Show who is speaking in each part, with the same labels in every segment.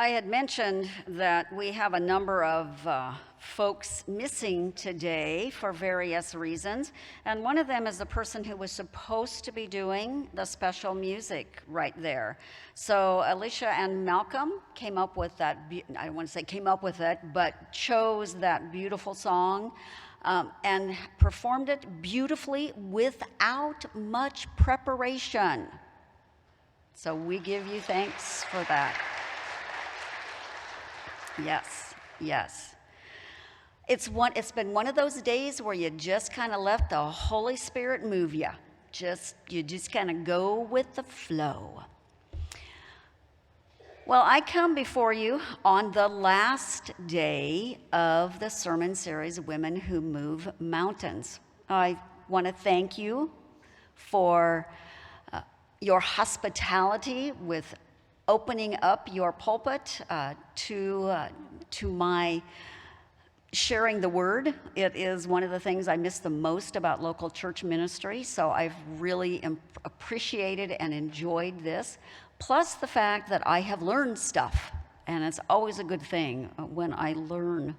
Speaker 1: I had mentioned that we have a number of folks missing today for various reasons, and one of them is the person who was supposed to be doing the special music right there. So Alicia and Malcolm came up with that, I don't want to say came up with it, but chose that beautiful song and performed it beautifully without much preparation. So we give you thanks for that. Yes, yes. It's been one of those days where you just kind of let the Holy Spirit move you. You just kind of go with the flow. Well, I come before you on the last day of the sermon series, Women Who Move Mountains. I want to thank you for your hospitality with opening up your pulpit to my sharing the word. It is one of the things I miss the most about local church ministry, so I've really appreciated and enjoyed this, plus the fact that I have learned stuff, and it's always a good thing when I learn,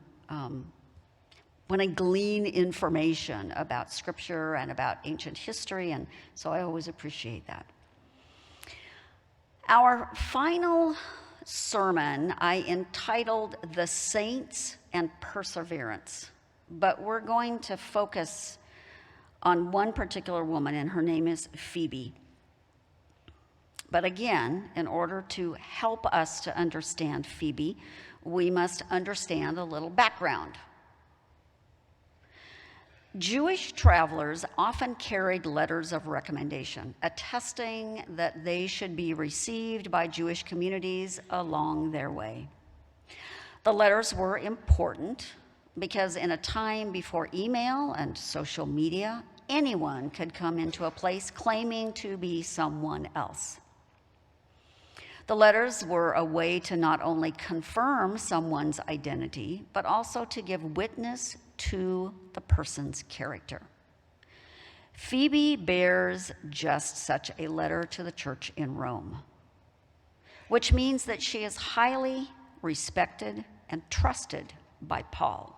Speaker 1: when I glean information about Scripture and about ancient history, and so I always appreciate that. Our final sermon I entitled The Saints and Perseverance, but we're going to focus on one particular woman, and her name is Phoebe. But again, in order to help us to understand Phoebe, we must understand a little background. Jewish travelers often carried letters of recommendation, attesting that they should be received by Jewish communities along their way. The letters were important because in a time before email and social media, anyone could come into a place claiming to be someone else. The letters were a way to not only confirm someone's identity, but also to give witness to the person's character. Phoebe bears just such a letter to the church in Rome, which means that she is highly respected and trusted by Paul.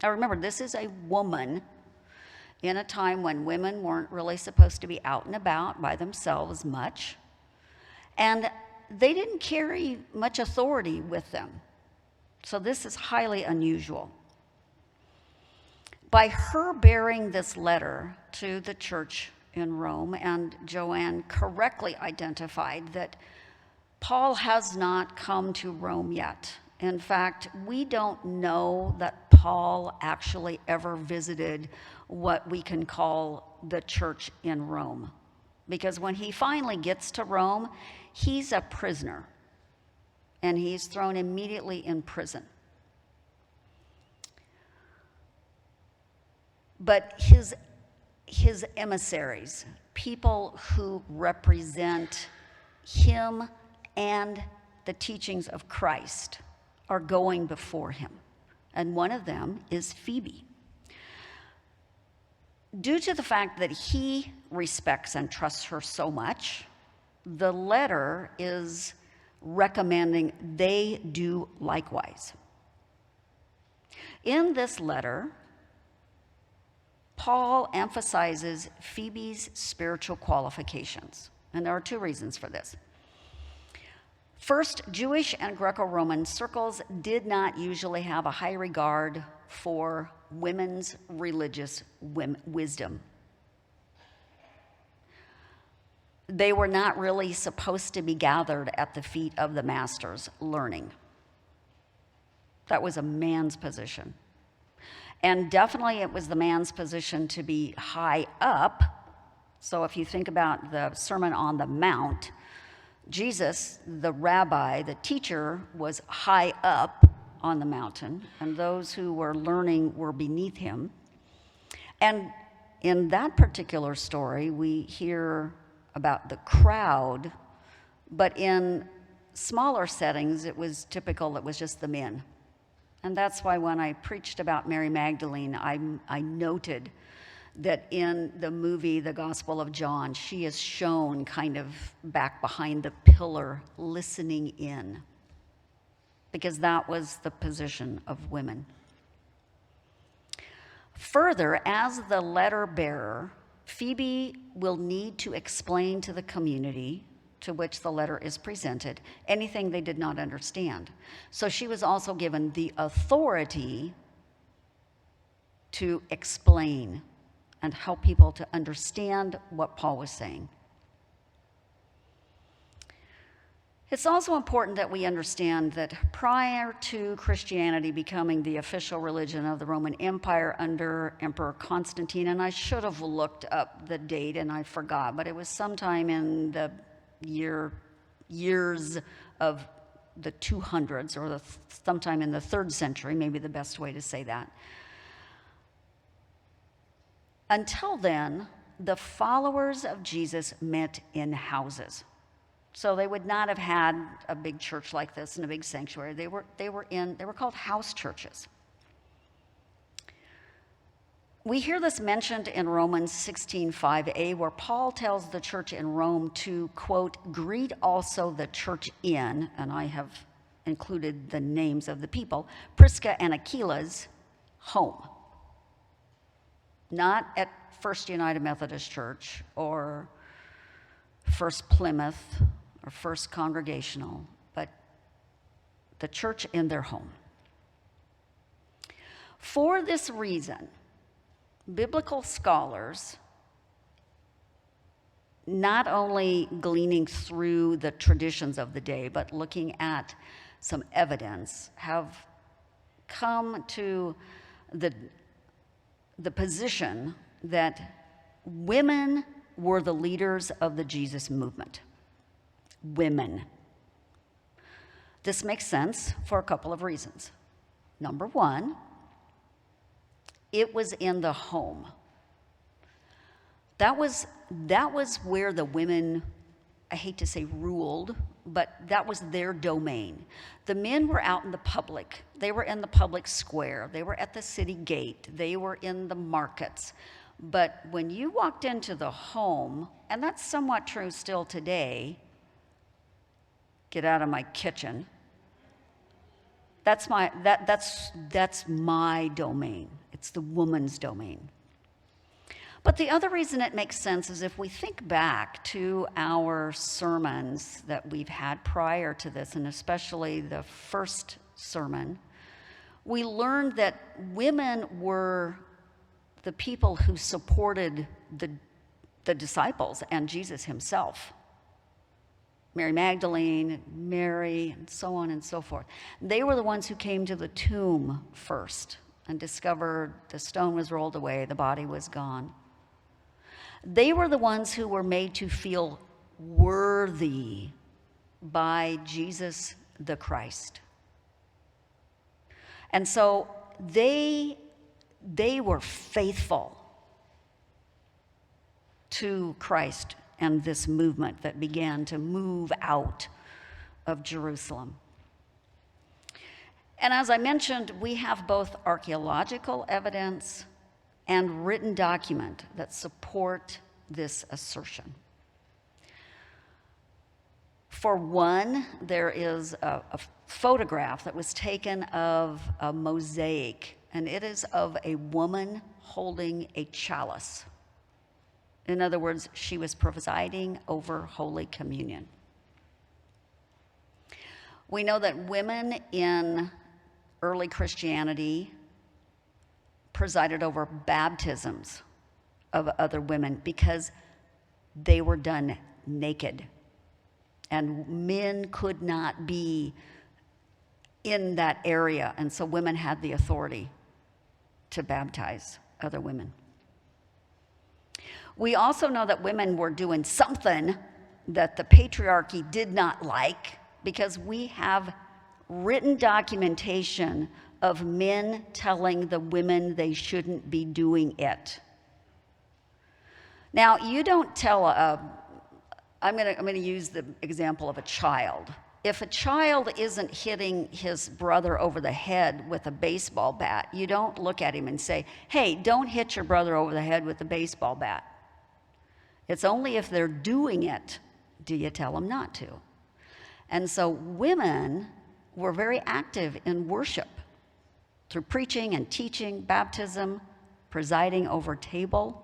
Speaker 1: Now remember, this is a woman in a time when women weren't really supposed to be out and about by themselves much, and they didn't carry much authority with them. So this is highly unusual. By her bearing this letter to the church in Rome, and Joanne correctly identified that Paul has not come to Rome yet. In fact, we don't know that Paul actually ever visited what we can call the church in Rome. Because when he finally gets to Rome, he's a prisoner, and he's thrown immediately in prison. But his emissaries, people who represent him and the teachings of Christ, are going before him. And one of them is Phoebe. Due to the fact that he respects and trusts her so much, the letter is recommending they do likewise. In this letter, Paul emphasizes Phoebe's spiritual qualifications, and there are two reasons for this. First, Jewish and Greco-Roman circles did not usually have a high regard for women's religious wisdom. They were not really supposed to be gathered at the feet of the masters learning. That was a man's position. And definitely it was the man's position to be high up. So if you think about the Sermon on the Mount, Jesus, the rabbi, the teacher, was high up on the mountain, and those who were learning were beneath him. And in that particular story, we hear about the crowd, but in smaller settings, it was typical, it was just the men. And that's why when I preached about Mary Magdalene, I noted that in the movie, The Gospel of John, she is shown kind of back behind the pillar, listening in. because that was the position of women. Further, as the letter bearer, Phoebe will need to explain to the community to which the letter is presented anything they did not understand. So she was also given the authority to explain and help people to understand what Paul was saying. It's also important that we understand that prior to Christianity becoming the official religion of the Roman Empire under Emperor Constantine, and I should have looked up the date and I forgot, but it was sometime in the years of the 200s, or sometime in the 3rd century, maybe the best way to say that. Until then, the followers of Jesus met in houses. So they would not have had a big church like this and a big sanctuary. They were called house churches. We hear this mentioned in Romans 16:5a, where Paul tells the church in Rome to, quote, greet also the church in, and I have included the names of the people, Prisca and Aquila's home. Not at First United Methodist Church or First Plymouth or First Congregational, but the church in their home. For this reason, biblical scholars, not only gleaning through the traditions of the day, but looking at some evidence, have come to the position that women were the leaders of the Jesus movement. Women. This makes sense for a couple of reasons. Number one, it was in the home. That was where the women, I hate to say ruled, but that was their domain. The men were out in the public. They were in the public square. They were at the city gate. They were in the markets. But when you walked into the home, and that's somewhat true still today, get out of my kitchen. That's my domain. It's the woman's domain. But the other reason it makes sense is if we think back to our sermons that we've had prior to this, and especially the first sermon, we learned that women were the people who supported the disciples and Jesus himself. Mary Magdalene, Mary, and so on and so forth. They were the ones who came to the tomb first and discovered the stone was rolled away, the body was gone. They were the ones who were made to feel worthy by Jesus the Christ. And so they were faithful to Christ and this movement that began to move out of Jerusalem. And as I mentioned, we have both archaeological evidence and written document that support this assertion. For one, there is a photograph that was taken of a mosaic, and it is of a woman holding a chalice. In other words, she was presiding over Holy Communion. We know that women in early Christianity presided over baptisms of other women because they were done naked. And men could not be in that area, and so women had the authority to baptize other women. We also know that women were doing something that the patriarchy did not like, because we have written documentation of men telling the women they shouldn't be doing it. Now, you don't tell I'm going to use the example of a child. If a child isn't hitting his brother over the head with a baseball bat, you don't look at him and say, hey, don't hit your brother over the head with a baseball bat. It's only if they're doing it do you tell them not to. And so women were very active in worship through preaching and teaching, baptism, presiding over table,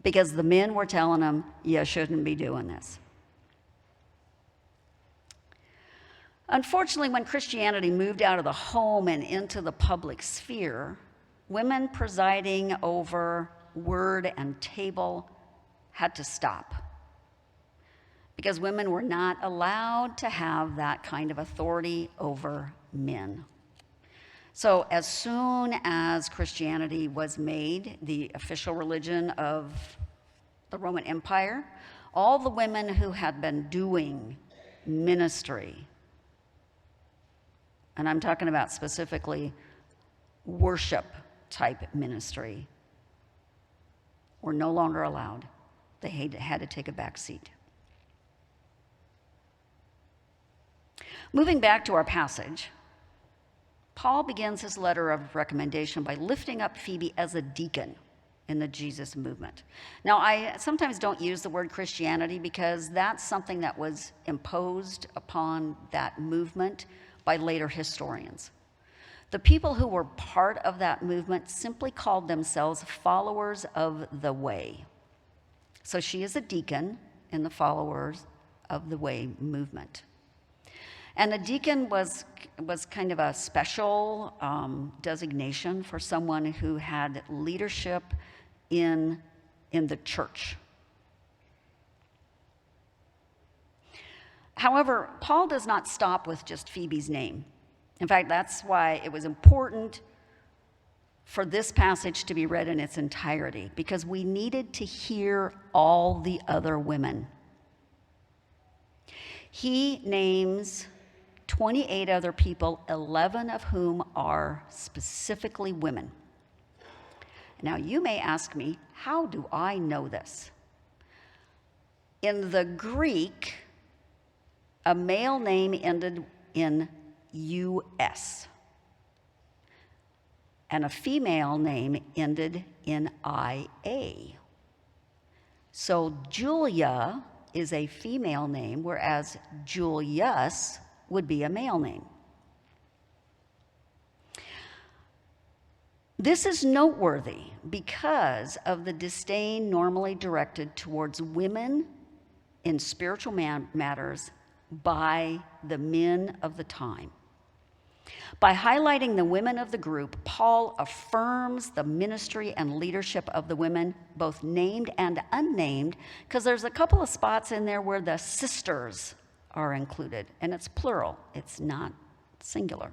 Speaker 1: because the men were telling them, you shouldn't be doing this. Unfortunately, when Christianity moved out of the home and into the public sphere, women presiding over word and table had to stop, because women were not allowed to have that kind of authority over men. So as soon as Christianity was made the official religion of the Roman Empire, all the women who had been doing ministry, and I'm talking about specifically worship type ministry, were no longer allowed. They had to take a back seat. Moving back to our passage, Paul begins his letter of recommendation by lifting up Phoebe as a deacon in the Jesus movement. Now, I sometimes don't use the word Christianity because that's something that was imposed upon that movement by later historians. The people who were part of that movement simply called themselves followers of the way. So she is a deacon in the followers of the way movement. And a deacon was kind of a special designation for someone who had leadership in the church. However, Paul does not stop with just Phoebe's name. In fact, that's why it was important for this passage to be read in its entirety, because we needed to hear all the other women. He names 28 other people, 11 of whom are specifically women. Now, you may ask me, how do I know this? In the Greek, a male name ended in US, and a female name ended in IA. So Julia is a female name, whereas Julius would be a male name. This is noteworthy because of the disdain normally directed towards women in spiritual matters by the men of the time. By highlighting the women of the group, Paul affirms the ministry and leadership of the women, both named and unnamed, because there's a couple of spots in there where the sisters are included, and it's plural, it's not singular.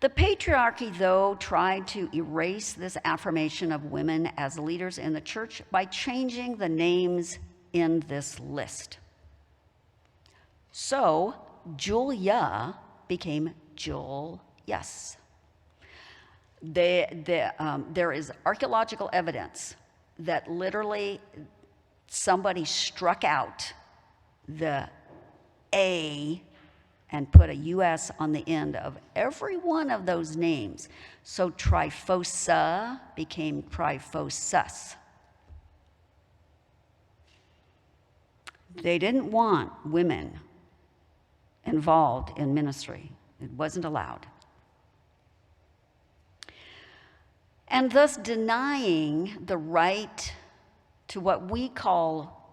Speaker 1: The patriarchy, though, tried to erase this affirmation of women as leaders in the church by changing the names in this list. So Julia became Julius. There is archaeological evidence that literally somebody struck out the A and put a US on the end of every one of those names. So Tryphosa became Tryphosus. They didn't want women involved in ministry. It wasn't allowed. And thus denying the right to what we call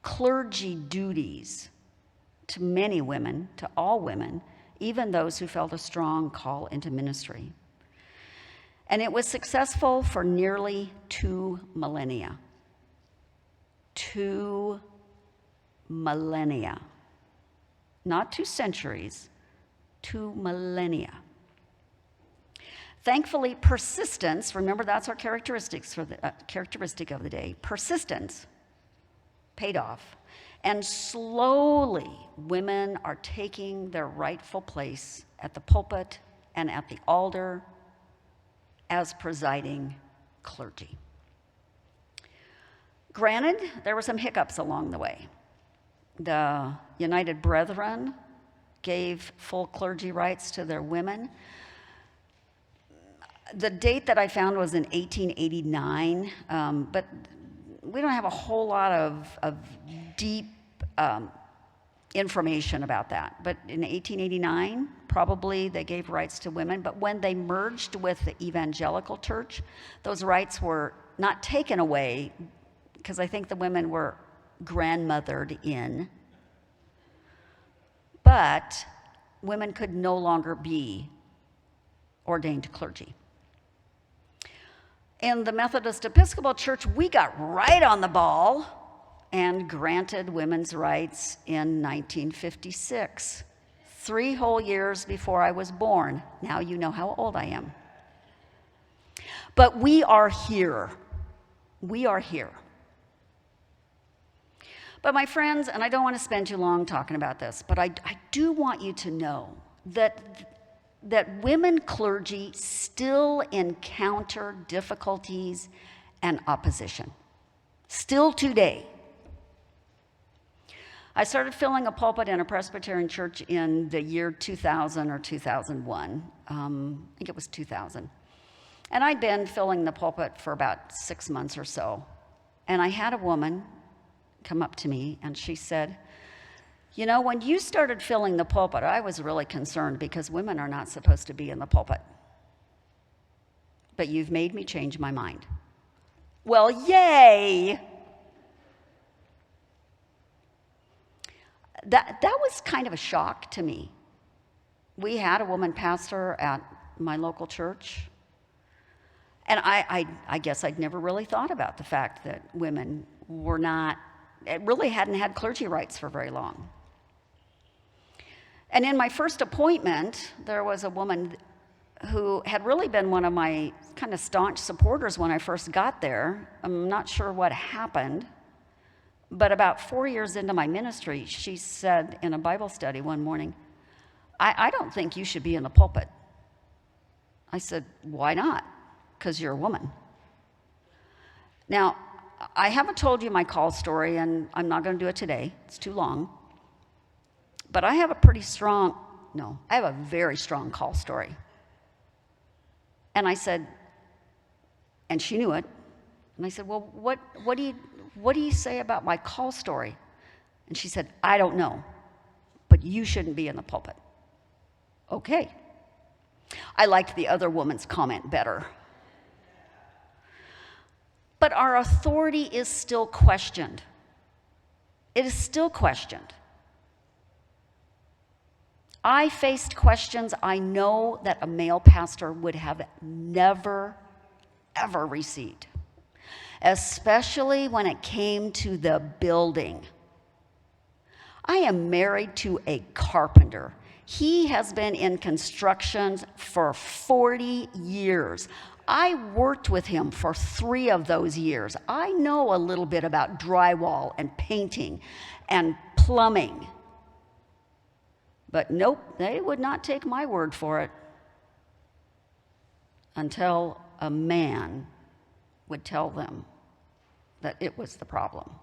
Speaker 1: clergy duties to many women, to all women, even those who felt a strong call into ministry. And it was successful for nearly 2 millennia. 2 millennia. Not 2 centuries, 2 millennia. Thankfully, persistence, remember that's our characteristic of the day, persistence paid off. And slowly, women are taking their rightful place at the pulpit and at the altar as presiding clergy. Granted, there were some hiccups along the way. The United Brethren gave full clergy rights to their women. The date that I found was in 1889, but we don't have a whole lot of deep information about that. But in 1889, probably they gave rights to women. But when they merged with the evangelical church, those rights were not taken away, because I think the women were grandmothered in. But women could no longer be ordained clergy. In the Methodist Episcopal Church, we got right on the ball and granted women's rights in 1956, 3 whole years before I was born. Now you know how old I am. But we are here. We are here. But my friends, and I don't want to spend too long talking about this, but I do want you to know that women clergy still encounter difficulties and opposition, still today. I started filling a pulpit in a Presbyterian church in the year 2000 or 2001. I think it was 2000. And I'd been filling the pulpit for about 6 months or so. And I had a woman come up to me and she said, "You know, when you started filling the pulpit, I was really concerned because women are not supposed to be in the pulpit. But you've made me change my mind." Well, yay! That was kind of a shock to me. We had a woman pastor at my local church, and I guess I'd never really thought about the fact that women really hadn't had clergy rights for very long. And in my first appointment, there was a woman who had really been one of my kind of staunch supporters when I first got there. I'm not sure what happened. But about 4 years into my ministry, she said in a Bible study one morning, I don't think you should be in the pulpit. I said, "Why not?" "Because you're a woman." Now, I haven't told you my call story, and I'm not going to do it today. It's too long. But I have a very strong call story. And I said, and she knew it, and I said, "Well, what do you say about my call story?" And she said, "I don't know, but you shouldn't be in the pulpit." Okay. I liked the other woman's comment better. But our authority is still questioned. It is still questioned. I faced questions I know that a male pastor would have never, ever received, especially when it came to the building. I am married to a carpenter. He has been in construction for 40 years. I worked with him for 3 of those years. I know a little bit about drywall and painting and plumbing. But nope, they would not take my word for it until a man would tell them that it was the problem.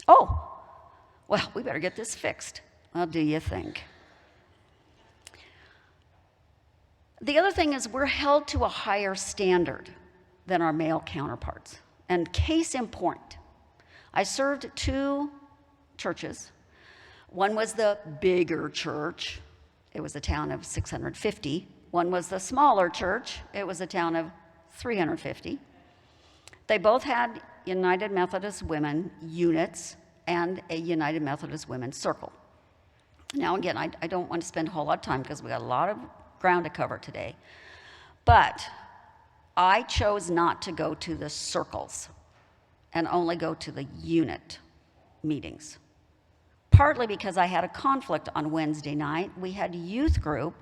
Speaker 1: "Oh, well, we better get this fixed." Well, do you think? The other thing is we're held to a higher standard than our male counterparts. And case in point, I served 2 churches. One was the bigger church. It was a town of 650. One was the smaller church. It was a town of 350. They both had United Methodist Women units and a United Methodist Women's Circle. Now, again, I don't want to spend a whole lot of time because we got a lot of ground to cover today. But I chose not to go to the circles and only go to the unit meetings. Partly because I had a conflict on Wednesday night. We had youth group,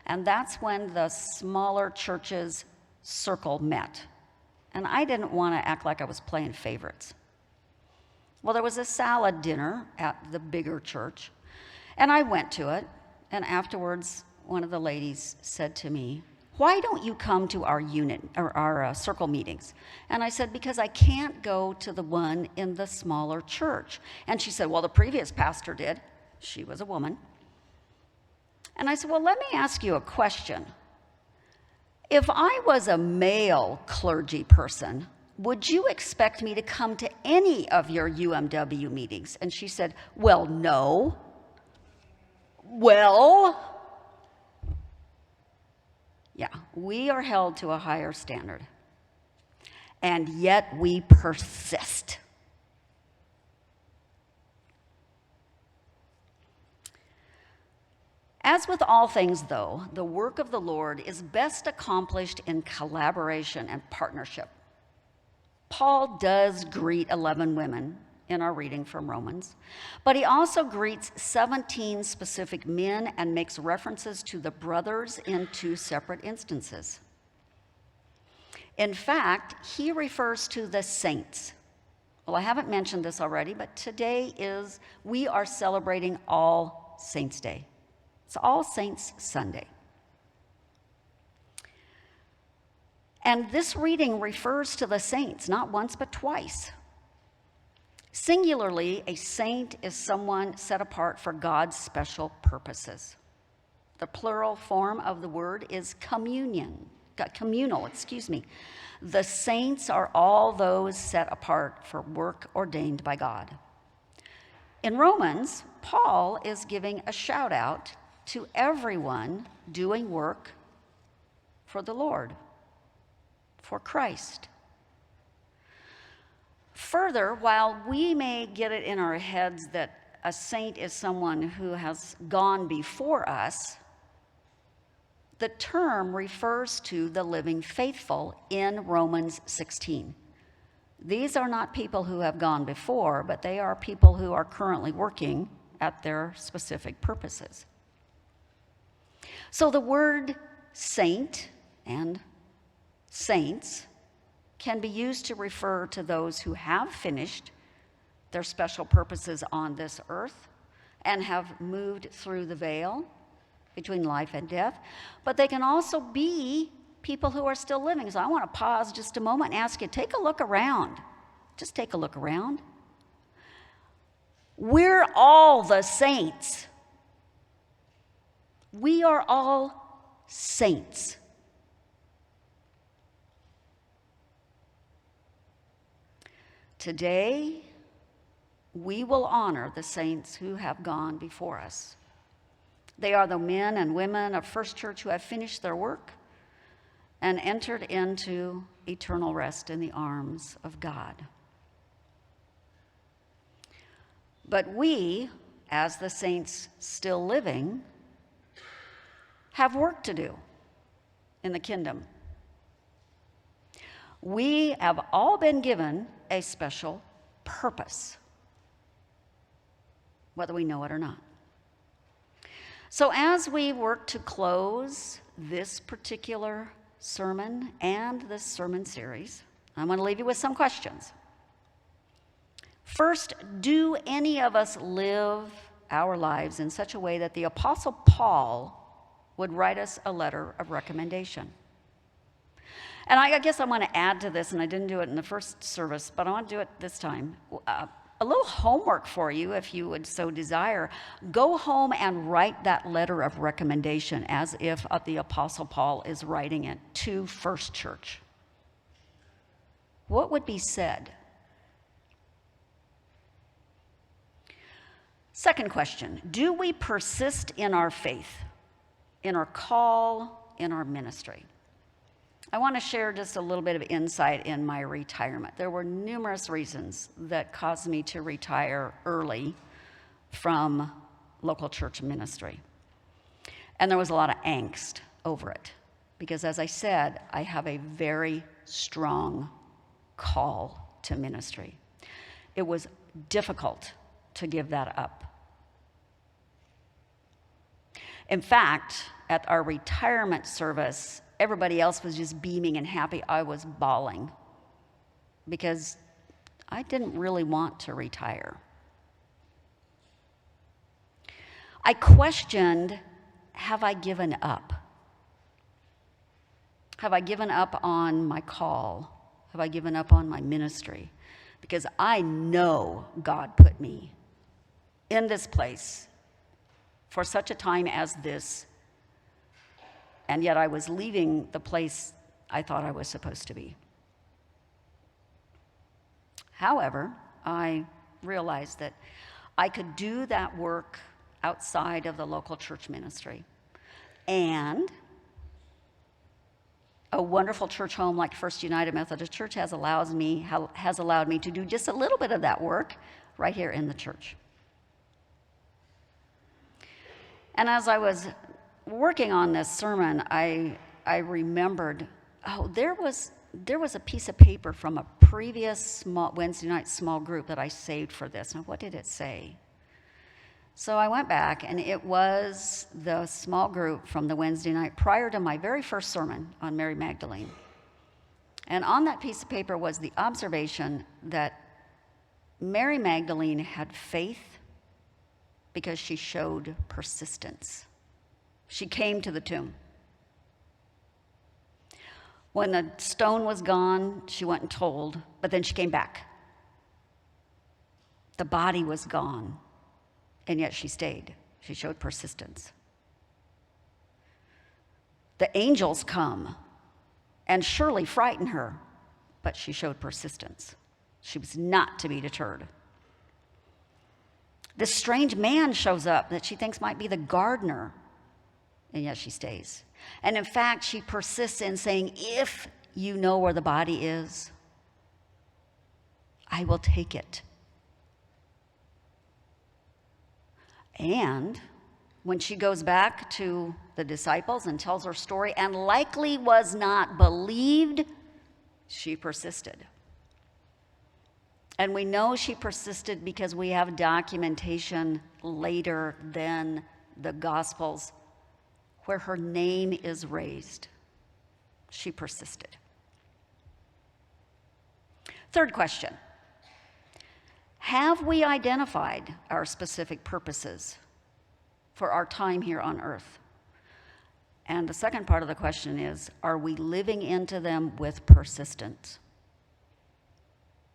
Speaker 1: and that's when the smaller church's circle met. And I didn't want to act like I was playing favorites. Well, there was a salad dinner at the bigger church, and I went to it, and afterwards, one of the ladies said to me, "Why don't you come to our unit or our circle meetings?" And I said, "Because I can't go to the one in the smaller church." And she said, "Well, the previous pastor did." She was a woman. And I said, "Well, let me ask you a question. If I was a male clergy person, would you expect me to come to any of your UMW meetings?" And she said, "Well, no, Well, yeah, we are held to a higher standard, and yet we persist. As with all things, though, the work of the Lord is best accomplished in collaboration and partnership. Paul does greet 11 women in our reading from Romans, but he also greets 17 specific men and makes references to the brothers in 2 separate instances. In fact, he refers to the saints. Well, I haven't mentioned this already, but we are celebrating All Saints' Day. It's All Saints Sunday. And this reading refers to the saints, not once but twice. Singularly, a saint is someone set apart for God's special purposes. The plural form of the word is communal. The saints are all those set apart for work ordained by God. In Romans, Paul is giving a shout out to everyone doing work for the Lord, for Christ. Further, while we may get it in our heads that a saint is someone who has gone before us, the term refers to the living faithful in Romans 16. These are not people who have gone before, but they are people who are currently working at their specific purposes. So the word saint and saints can be used to refer to those who have finished their special purposes on this earth and have moved through the veil between life and death, but they can also be people who are still living. So I want to pause just a moment and ask you, take a look around. Just take a look around. We're all the saints. We are all saints. Today, we will honor the saints who have gone before us. They are the men and women of First Church who have finished their work and entered into eternal rest in the arms of God. But we, as the saints still living, have work to do in the kingdom. We have all been given a special purpose, whether we know it or not. So as we work to close this particular sermon and this sermon series, I'm going to leave you with some questions. First, do any of us live our lives in such a way that the Apostle Paul would write us a letter of recommendation? And I guess I want to add to this, and I didn't do it in the first service, but I want to do it this time. A little homework for you, if you would so desire. Go home and write that letter of recommendation as if the Apostle Paul is writing it to First Church. What would be said? Second question, do we persist in our faith, in our call, in our ministry? I want to share just a little bit of insight in my retirement. There were numerous reasons that caused me to retire early from local church ministry. And there was a lot of angst over it because, as I said, I have a very strong call to ministry. It was difficult to give that up. In fact, at our retirement service, everybody else was just beaming and happy. I was bawling because I didn't really want to retire. I questioned, have I given up? Have I given up on my call? Have I given up on my ministry? Because I know God put me in this place for such a time as this, and yet I was leaving the place I thought I was supposed to be. However, I realized that I could do that work outside of the local church ministry. And a wonderful church home like First United Methodist Church has allowed me to do just a little bit of that work right here in the church. And as I was working on this sermon, I remembered, there was a piece of paper from a previous Wednesday night small group that I saved for this. And what did it say? So I went back, and it was the small group from the Wednesday night prior to my very first sermon on Mary Magdalene. And on that piece of paper was the observation that Mary Magdalene had faith because she showed persistence. She came to the tomb. When the stone was gone, she went and told, but then she came back. The body was gone, and yet she stayed. She showed persistence. The angels come and surely frighten her, but she showed persistence. She was not to be deterred. This strange man shows up that she thinks might be the gardener, and yet she stays. And in fact, she persists in saying, if you know where the body is, I will take it. And when she goes back to the disciples and tells her story and likely was not believed, she persisted. And we know she persisted because we have documentation later than the Gospels where her name is raised. She persisted. Third question. Have we identified our specific purposes for our time here on earth? And the second part of the question is, are we living into them with persistence?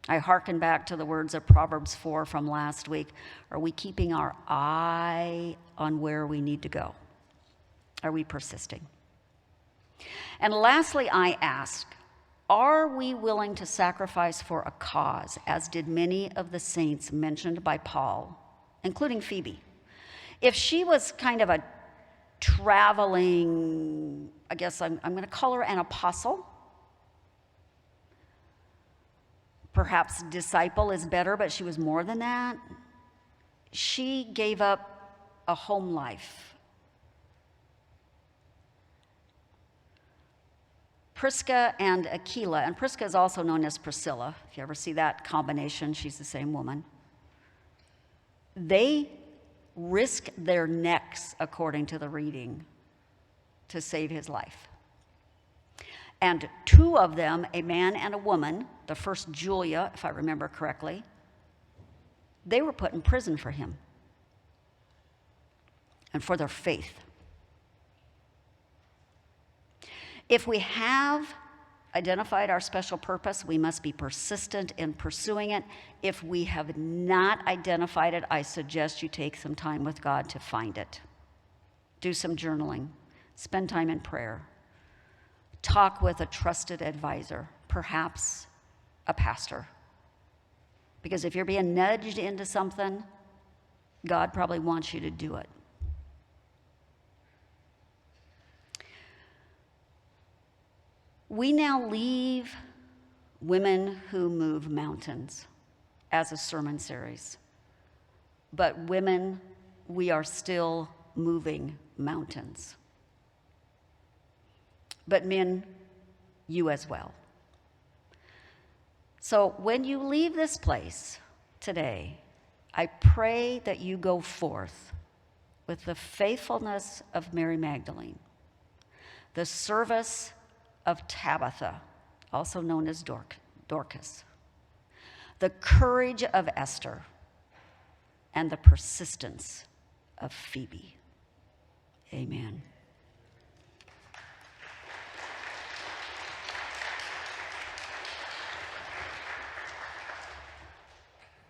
Speaker 1: I hearken back to the words of Proverbs 4 from last week. Are we keeping our eye on where we need to go? Are we persisting? And lastly, I ask, are we willing to sacrifice for a cause, as did many of the saints mentioned by Paul, including Phoebe? If she was kind of a traveling, I guess I'm going to call her an apostle. Perhaps disciple is better, but she was more than that. She gave up a home life. Prisca and Aquila, and Prisca is also known as Priscilla. If you ever see that combination, she's the same woman. They risked their necks, according to the reading, to save his life. And two of them, a man and a woman, the first Julia, if I remember correctly, they were put in prison for him and for their faith. If we have identified our special purpose, we must be persistent in pursuing it. If we have not identified it, I suggest you take some time with God to find it. Do some journaling. Spend time in prayer. Talk with a trusted advisor, perhaps a pastor. Because if you're being nudged into something, God probably wants you to do it. We now leave Women Who Move Mountains as a sermon series. But women, we are still moving mountains. But men, you as well. So when you leave this place today, I pray that you go forth with the faithfulness of Mary Magdalene, the service of Tabitha, also known as Dorcas, the courage of Esther, and the persistence of Phoebe. Amen.